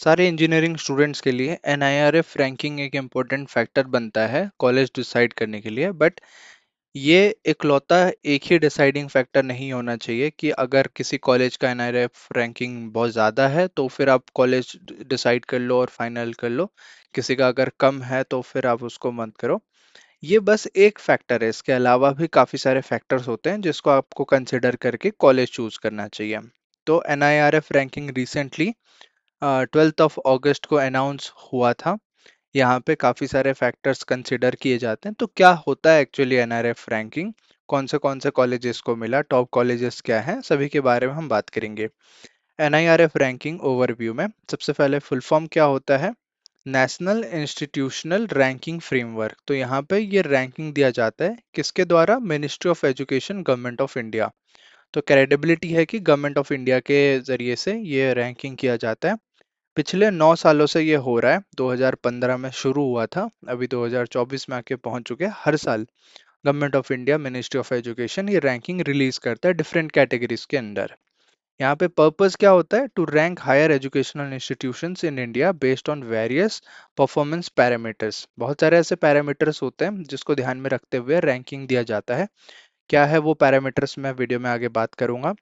सारे engineering students के लिए एनआईआरएफ रैंकिंग एक इम्पोर्टेंट फैक्टर बनता है कॉलेज डिसाइड करने के लिए। बट ये इकलौता एक ही डिसाइडिंग फैक्टर नहीं होना चाहिए कि अगर किसी कॉलेज का एनआईआरएफ रैंकिंग बहुत ज़्यादा है तो फिर आप कॉलेज डिसाइड कर लो और फाइनल कर लो। किसी का अगर कम है तो फिर आप उसको मत करो। ये बस एक फैक्टर है, इसके अलावा भी काफ़ी सारे फैक्टर्स होते हैं जिसको आपको कंसिडर करके कॉलेज चूज करना चाहिए। तो एनआईआरएफ रैंकिंग रिसेंटली 12 अगस्त को अनाउंस हुआ था। यहाँ पे काफ़ी सारे फैक्टर्स कंसिडर किए जाते हैं। तो क्या होता है एक्चुअली एनआरएफ रैंकिंग, कौन से कॉलेजेस को मिला, टॉप कॉलेजेस क्या हैं, सभी के बारे में हम बात करेंगे। एनआईआरएफ रैंकिंग ओवरव्यू में सबसे पहले फुल फॉर्म क्या होता है? National institutional ranking framework. तो यहाँ पे ये रैंकिंग दिया जाता है किसके द्वारा? Ministry of education, government of India. तो क्रेडिबिलिटी है कि गवर्नमेंट ऑफ इंडिया के जरिए से ये रैंकिंग किया जाता है। पिछले 9 सालों से ये हो रहा है। 2015 में शुरू हुआ था, अभी 2024 में आके पहुंच चुके हैं। हर साल government of India, ministry of education ये रैंकिंग रिलीज करता है डिफरेंट कैटेगरीज के अंदर। यहाँ पे पर्पस क्या होता है? To rank higher educational institutions in India based on various performance parameters. बहुत सारे ऐसे पैरामीटर्स होते हैं जिसको ध्यान में रखते हुए रैंकिंग दिया जाता है। क्या है वो पैरामीटर्स, मैं वीडियो में आगे बात करूंगा।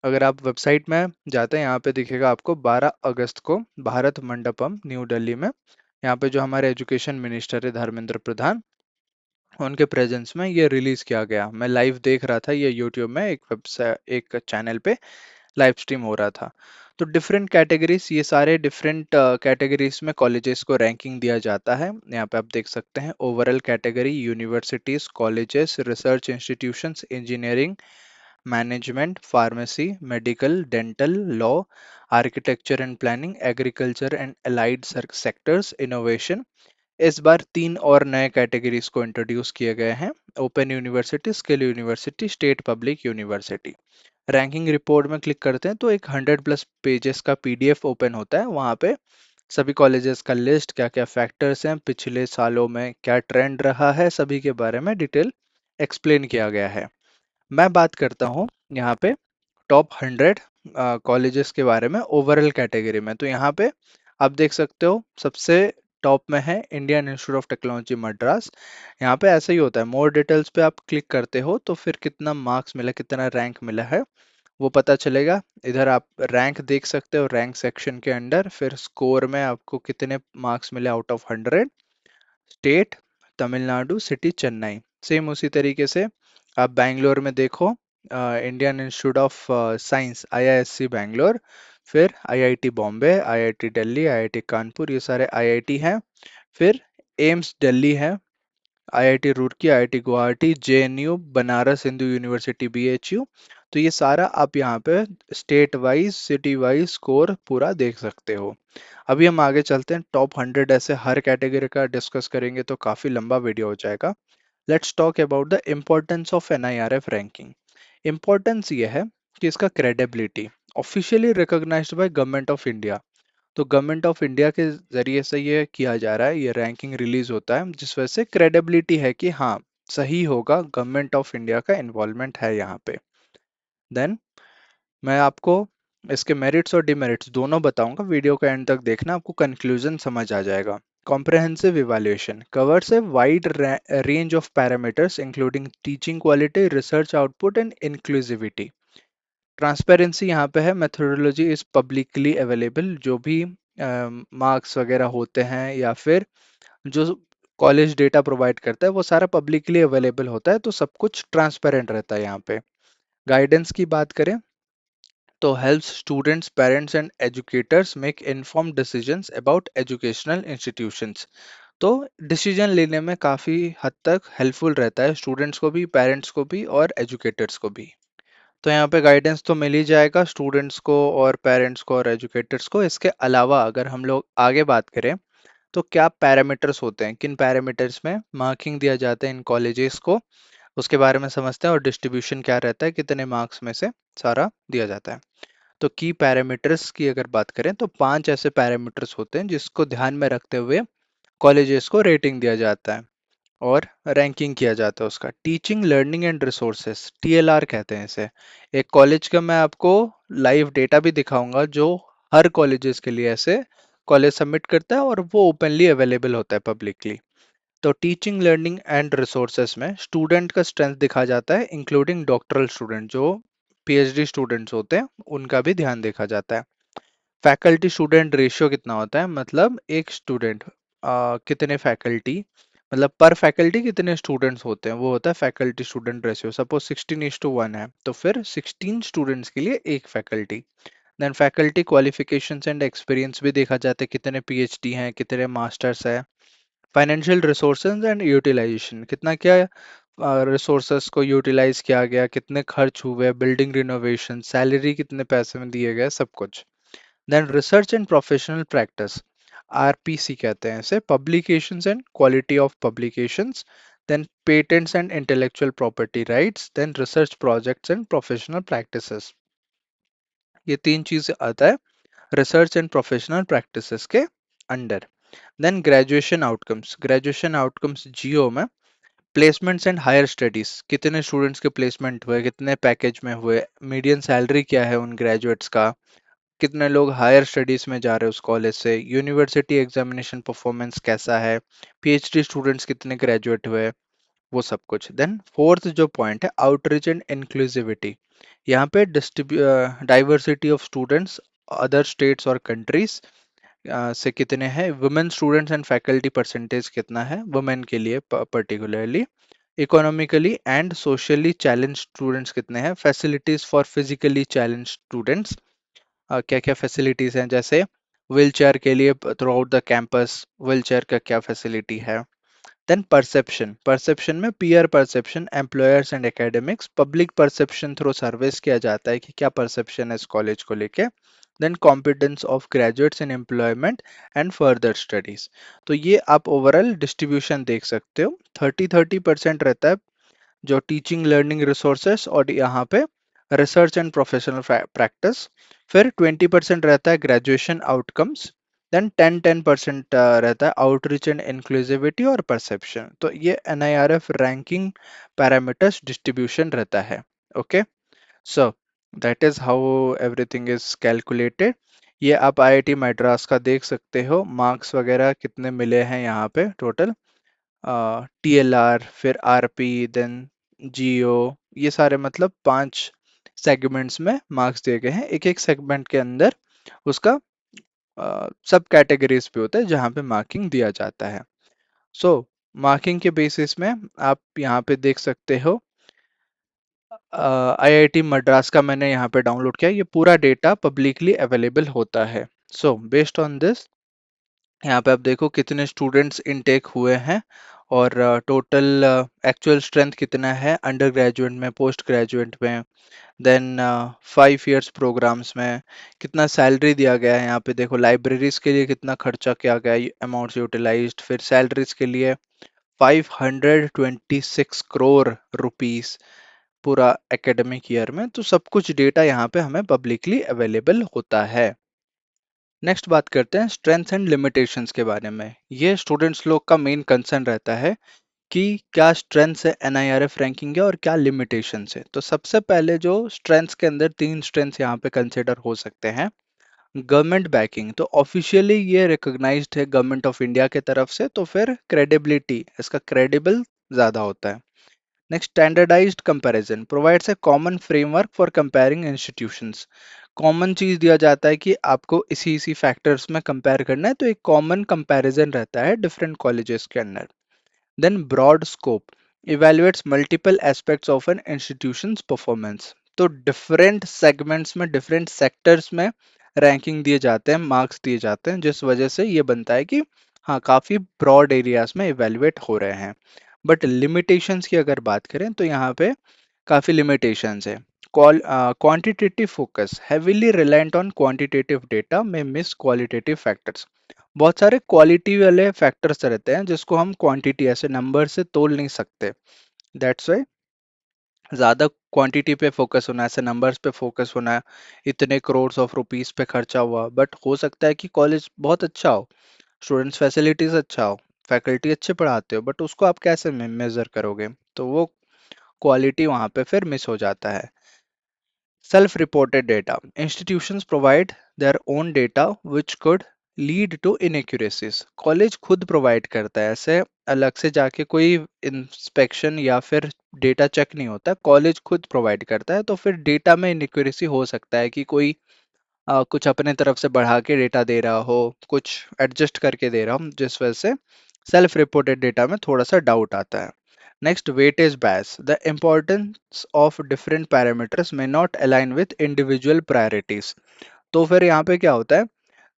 अगर आप वेबसाइट में जाते हैं, यहाँ पे दिखेगा आपको 12 अगस्त को भारत मंडपम न्यू दिल्ली में, यहाँ पे जो हमारे एजुकेशन मिनिस्टर है धर्मेंद्र प्रधान, उनके प्रेजेंस में ये रिलीज किया गया। मैं लाइव देख रहा था ये यूट्यूब में, एक वेबसाइट, एक चैनल पे लाइव स्ट्रीम हो रहा था। तो डिफरेंट कैटेगरीज, ये सारे डिफरेंट कैटेगरीज में कॉलेजेस को रैंकिंग दिया जाता है। यहाँ पे आप देख सकते हैं overall category, universities, colleges, research institutions, engineering, management, pharmacy, medical, dental, law, architecture and planning, agriculture and allied sectors, innovation. इस बार 3 और नए कैटेगरीज को इंट्रोड्यूस किए गए हैं: open university, skill university, state public university. Ranking report में click करते हैं तो एक 100+ पेजेस का पीडीएफ ओपन होता है। वहाँ पे सभी कॉलेजेस का लिस्ट, क्या क्या फैक्टर्स हैं, पिछले सालों में क्या ट्रेंड रहा है, सभी के बारे में डिटेल एक्सप्लेन किया गया है। मैं बात करता हूँ यहाँ पे टॉप 100 कॉलेजेस के बारे में ओवरऑल कैटेगरी में। तो यहाँ पे आप देख सकते हो सबसे टॉप में है Indian Institute of technology Madras. यहाँ पे ऐसा ही होता है, मोर डिटेल्स पे आप क्लिक करते हो तो फिर कितना मार्क्स मिला, कितना रैंक मिला है वो पता चलेगा। इधर आप रैंक देख सकते हो, रैंक सेक्शन के अंदर फिर स्कोर में आपको कितने मार्क्स मिले out of 100। State Tamil Nadu, city Chennai. Same उसी तरीके से आप बैंगलोर में देखो, Indian Institute of Science IISc Bangalore, फिर IIT Bombay, IIT Delhi, IIT Kanpur, ये सारे आईआईटी हैं। फिर एम्स दिल्ली है, IIT Roorkee, IIT Guwahati, JNU, Banaras Hindu University BHU. तो ये सारा आप यहाँ पे state wise, city wise score पूरा देख सकते हो। अभी हम आगे चलते हैं, टॉप 100 ऐसे हर कैटेगरी का डिस्कस करेंगे तो काफ़ी लंबा वीडियो हो जाएगा। Let's talk about the importance of NIRF ranking. Importance ये है कि इसका credibility officially recognized by government of India. तो गवर्नमेंट ऑफ इंडिया के जरिए से ये किया जा रहा है, ये रैंकिंग रिलीज होता है, जिस वजह से क्रेडिबिलिटी है कि हाँ सही होगा, गवर्नमेंट ऑफ इंडिया का इन्वॉल्वमेंट है यहाँ पे। देन मैं आपको इसके मेरिट्स और डिमेरिट्स दोनों बताऊंगा, वीडियो का एंड तक देखना, आपको कंक्लूजन समझ आ जाएगा। Comprehensive evaluation covers a wide range of parameters including teaching quality, research output and inclusivity. Transparency यहाँ पे है, मेथोडोलॉजी इज पब्लिकली अवेलेबल। जो भी मार्क्स वगैरह होते हैं या फिर जो कॉलेज डेटा प्रोवाइड करता है वो सारा पब्लिकली अवेलेबल होता है, तो सब कुछ ट्रांसपेरेंट रहता है यहाँ पे। गाइडेंस की बात करें तो helps students, parents and educators make informed decisions about educational institutions. तो डिसीजन लेने में काफ़ी हद तक हेल्पफुल रहता है स्टूडेंट्स को भी, पेरेंट्स को भी और एजुकेटर्स को भी। तो यहाँ पे गाइडेंस तो मिल ही जाएगा स्टूडेंट्स को और पेरेंट्स को और एजुकेटर्स को। इसके अलावा अगर हम लोग आगे बात करें तो क्या पैरामीटर्स होते हैं, किन पैरामीटर्स में मार्किंग दिया जाता है इन कॉलेजेस को, उसके बारे में समझते हैं। और डिस्ट्रीब्यूशन क्या रहता है, कितने मार्क्स में से सारा दिया जाता है। तो की पैरामीटर्स की अगर बात करें तो 5 ऐसे पैरामीटर्स होते हैं जिसको ध्यान में रखते हुए कॉलेजेस को रेटिंग दिया जाता है और रैंकिंग किया जाता है उसका। Teaching, learning and resources, TLR कहते हैं इसे। एक कॉलेज का मैं आपको लाइव डेटा भी दिखाऊंगा जो हर कॉलेजेस के लिए ऐसे कॉलेज सबमिट करता है और वो ओपनली अवेलेबल होता है पब्लिकली। तो टीचिंग लर्निंग एंड रिसोर्सेस में स्टूडेंट का स्ट्रेंथ दिखा जाता है, इंक्लूडिंग डॉक्टरल स्टूडेंट जो पीएचडी स्टूडेंट्स होते हैं उनका भी ध्यान देखा जाता है। फैकल्टी स्टूडेंट रेशियो कितना होता है, मतलब एक स्टूडेंट कितने फैकल्टी, मतलब पर फैकल्टी कितने स्टूडेंट्स होते हैं, वो होता है फैकल्टी स्टूडेंट रेशियो। सपोज 16:1 है तो फिर 16 स्टूडेंट्स के लिए एक faculty. Then faculty qualifications and experience भी देखा जाता है, कितने पीएचडी हैं, कितने मास्टर्स है। फाइनेंशियल रिसोर्सेज एंड यूटिलाइजेशन, कितना क्या रिसोर्सेज को यूटिलाइज किया गया, कितने खर्च हुए, बिल्डिंग रिनोवेशन, सैलरी कितने पैसे में दिए गए, सब कुछ। Then research and professional practice, RPC कहते हैं इसे, publications and quality of publications. Then patents and intellectual property rights. Then research projects and professional practices. ये तीन चीजें आता है रिसर्च एंड प्रोफेशनल प्रैक्टिसेस के under. Then graduation outcomes GO में प्लेसमेंट्स एंड हायर स्टडीज, कितने स्टूडेंट्स के placement हुए, कितने पैकेज में हुए, मीडियन सैलरी क्या है उन ग्रेजुएट्स का, कितने लोग हायर स्टडीज में जा रहे हैं उस कॉलेज से, यूनिवर्सिटी एग्जामिनेशन परफॉर्मेंस कैसा है, पीएचडी स्टूडेंट्स कितने ग्रेजुएट हुए, वो सब कुछ। देन फोर्थ जो पॉइंट है आउटरीच एंड इंक्लूसिविटी, यहाँ पे diversity of students other states और कंट्रीज से कितने हैं, women students and faculty percentage कितना है वुमेन के लिए particularly, economically and socially challenge students कितने हैं, facilities for physically challenge students, क्या क्या फैसिलिटीज हैं, जैसे व्हील चेयर के लिए through out the campus wheel chair का क्या फैसिलिटी है। देन परसेप्शन में peer perception, employers and academics, public perception through service किया जाता है कि क्या परसेप्शन है इस कॉलेज को लेके। Then competence of graduates in employment and further studies. तो ये आप ओवरऑल डिस्ट्रीब्यूशन देख सकते हो, 30-30% रहता है जो टीचिंग लर्निंग रिसोर्सेस और यहाँ पे रिसर्च एंड प्रोफेशनल प्रैक्टिस। फिर 20% रहता है ग्रेजुएशन आउटकम्स। देन 10-10% रहता है आउटरीच एंड इंक्लूसिविटी और परसेप्शन। तो ये एनआईआरएफ रैंकिंग पैरामीटर्स डिस्ट्रीब्यूशन रहता है। Okay, so that is how everything is calculated. ये आप आईआईटी मद्रास का देख सकते हो, मार्क्स वगैरह कितने मिले हैं यहाँ पे टोटल, टीएलआर, फिर आरपी, देन जीओ, ये सारे मतलब 5 सेगमेंट्स में मार्क्स दिए गए हैं। एक एक सेगमेंट के अंदर उसका सब कैटेगरीज पे होता है जहाँ पे मार्किंग दिया जाता है। सो मार्किंग के बेसिस में आप यहाँ पे देख सकते हो, आईआईटी मद्रास का मैंने यहाँ पे डाउनलोड किया, ये पूरा डेटा पब्लिकली अवेलेबल होता है। सो बेस्ड ऑन दिस यहाँ पे आप देखो कितने स्टूडेंट्स इनटेक हुए हैं और टोटल एक्चुअल स्ट्रेंथ कितना है अंडर ग्रेजुएट में, पोस्ट ग्रेजुएट में, देन 5 इयर्स प्रोग्राम्स में कितना सैलरी दिया गया है। यहाँ पे देखो लाइब्रेरीज के लिए कितना खर्चा किया गया, अमाउंट्स यूटिलाइज्ड, फिर सैलरीज के लिए 526 करोड़ रुपीस पूरा एकेडमिक ईयर में। तो सब कुछ डेटा यहाँ पे हमें पब्लिकली अवेलेबल होता है। नेक्स्ट बात करते हैं स्ट्रेंथ्स एंड लिमिटेशंस के बारे में। ये स्टूडेंट्स लोग का मेन कंसर्न रहता है कि क्या स्ट्रेंथ्स है एनआईआरएफ रैंकिंग है और क्या लिमिटेशंस है। तो सबसे पहले जो स्ट्रेंथ्स के अंदर 3 स्ट्रेंथ्स यहाँ पे कंसिडर हो सकते हैं। गवर्नमेंट बैकिंग, तो ऑफिशियली ये रिकॉग्नाइज्ड है गवर्नमेंट ऑफ इंडिया के तरफ से, तो फिर क्रेडिबिलिटी, इसका क्रेडिबल ज्यादा होता है। Next standardized comparison provides a common framework for comparing institutions. Common चीज दिया जाता है कि आपको इसी इसी फैक्टर्स में कंपेयर करना है, तो एक कॉमन कंपैरिजन रहता है डिफरेंट कॉलेजेस के अंदर। Then broad scope evaluates multiple aspects of an institutions performance. तो डिफरेंट सेगमेंट्स में, डिफरेंट सेक्टर्स में रैंकिंग दिए जाते हैं, मार्क्स दिए जाते हैं, जिस वजह से ये बनता है कि हाँ काफी ब्रॉड एरियाज में इवेलुएट हो रहे हैं। बट लिमिटेशंस की अगर बात करें तो यहाँ पे काफी लिमिटेशंस है। Quantitative focus heavily reliant on quantitative data में मिस क्वालिटेटिव फैक्टर्स। बहुत सारे क्वालिटी वाले फैक्टर्स रहते हैं जिसको हम क्वांटिटी ऐसे नंबर से तोल नहीं सकते। दैट्स वाई ज्यादा क्वांटिटी पे फोकस होना, ऐसे नंबर्स पे फोकस होना है, इतने करोड़ ऑफ रुपीस पे खर्चा हुआ, बट हो सकता है कि कॉलेज बहुत अच्छा हो, स्टूडेंट्स फैसिलिटीज अच्छा हो, फैकल्टी अच्छे पढ़ाते हो, बट उसको आप कैसे मेजर करोगे, तो वो क्वालिटी वहाँ पे फिर मिस हो जाता है। Self-reported data. Institutions provide their own data which could lead to inaccuracies. College खुद प्रोवाइड करता है, ऐसे अलग से जाके कोई इंस्पेक्शन या फिर डेटा चेक नहीं होता, कॉलेज खुद प्रोवाइड करता है। तो फिर डेटा में इनएक्यूरेसी हो सकता है कि कोई कुछ अपने तरफ से बढ़ा के डेटा दे रहा हो, कुछ एडजस्ट करके दे रहा हो, जिस वजह से सेल्फ रिपोर्टेड डेटा में थोड़ा सा डाउट आता है। Next, weightage bias. The importance of different parameters में not align with individual priorities. तो फिर यहाँ पे क्या होता है,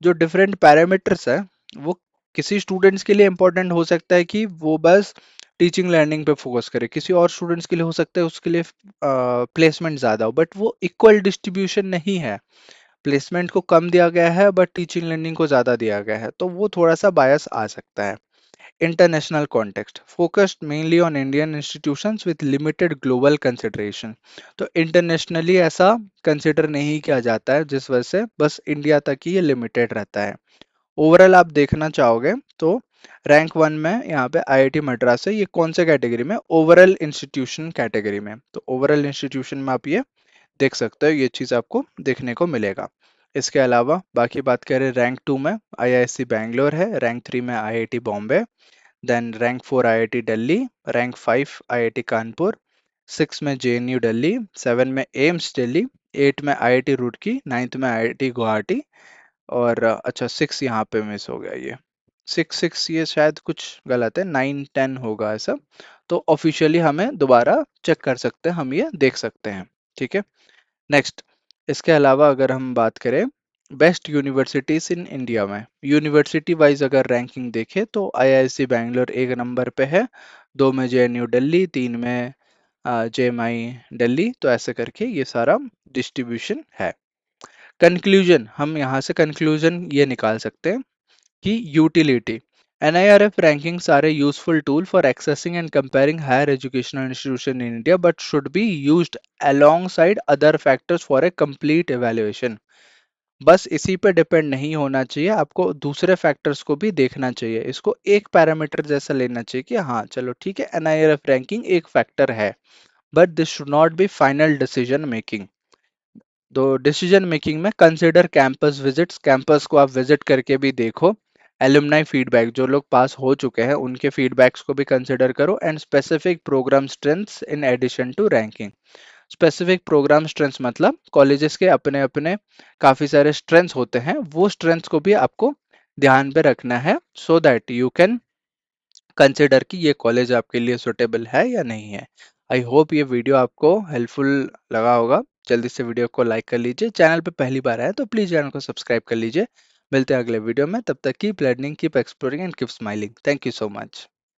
जो डिफरेंट पैरामीटर्स है वो किसी स्टूडेंट्स के लिए इंपॉर्टेंट हो सकता है कि वो बस टीचिंग लर्निंग पे फोकस करे, किसी और स्टूडेंट्स के लिए हो सकता है उसके लिए प्लेसमेंट ज़्यादा हो, बट वो इक्वल डिस्ट्रीब्यूशन नहीं है। प्लेसमेंट को कम दिया गया है बट टीचिंग लर्निंग को ज़्यादा दिया गया है, तो वो थोड़ा सा बायस आ सकता है। International context focused mainly on Indian institutions with limited global consideration. तो इंटरनेशनली ऐसा कंसिडर नहीं किया जाता है, जिस वजह से बस इंडिया तक ही ये लिमिटेड रहता है। ओवरऑल आप देखना चाहोगे तो रैंक 1 में यहाँ पे आईआईटी मद्रास है। ये कौन से कैटेगरी में? ओवरऑल इंस्टीट्यूशन कैटेगरी में। तो ओवरऑल इंस्टीट्यूशन में आप ये देख सकते हो, ये चीज़ आपको देखने को मिलेगा। इसके अलावा बाकी बात करें, रैंक 2 में आईआईएससी बैंगलोर है, रैंक 3 में IIT Bombay, then rank 4 IIT Delhi, rank 5 IIT Kanpur, 6 में जेएनयू दिल्ली, 7 में एम्स दिल्ली, 8 में आईआईटी रुड़की, 9th में आईआईटी गुवाहाटी, और अच्छा 6 यहाँ पे मिस हो गया, ये 6 ये शायद कुछ गलत है, 9 10 होगा ऐसा। तो ऑफिशियली हमें दोबारा चेक कर सकते हैं, हम ये देख सकते हैं। ठीक है। नेक्स्ट, इसके अलावा अगर हम बात करें बेस्ट यूनिवर्सिटीज इन इंडिया में, यूनिवर्सिटी वाइज अगर रैंकिंग देखें तो आईआईएससी बैंगलोर एक नंबर पे है, 2 में जेएनयू दिल्ली, 3 में जेएमआई दिल्ली। तो ऐसे करके ये सारा डिस्ट्रीब्यूशन है। कंक्लूजन, हम यहाँ से कंक्लूजन ये निकाल सकते हैं कि utility, NIRF rankings are a useful tool for accessing and comparing higher educational institutions in India, but should be used alongside other factors for a complete evaluation. बस इसी पे डिपेंड नहीं होना चाहिए, आपको दूसरे फैक्टर्स को भी देखना चाहिए। इसको एक पैरामीटर जैसा लेना चाहिए कि हाँ चलो ठीक है, NIRF रैंकिंग एक फैक्टर है, but this should not be final decision making. तो डिसीजन मेकिंग में कंसिडर कैंपस विजिट्स, कैंपस को आप विजिट करके भी देखो, एलुमनाई फीडबैक, जो लोग पास हो चुके हैं उनके फीडबैक्स को भी कंसिडर करो, and specific programme strengths in addition to ranking. Specific programme strengths मतलब कॉलेजेस के अपने अपने काफ़ी सारे स्ट्रेंथ्स होते हैं, वो स्ट्रेंथ्स को भी आपको ध्यान पे रखना है, so that you can consider कि ये कॉलेज आपके लिए सुटेबल है या नहीं है। आई होप ये वीडियो आपको हेल्पफुल लगा होगा। जल्दी से वीडियो को लाइक कर लीजिए, चैनल पे पहली बार आए तो प्लीज़ चैनल को सब्सक्राइब कर लीजिए। मिलते हैं अगले वीडियो में, तब तक keep learning, keep exploring and keep smiling. Thank you so much.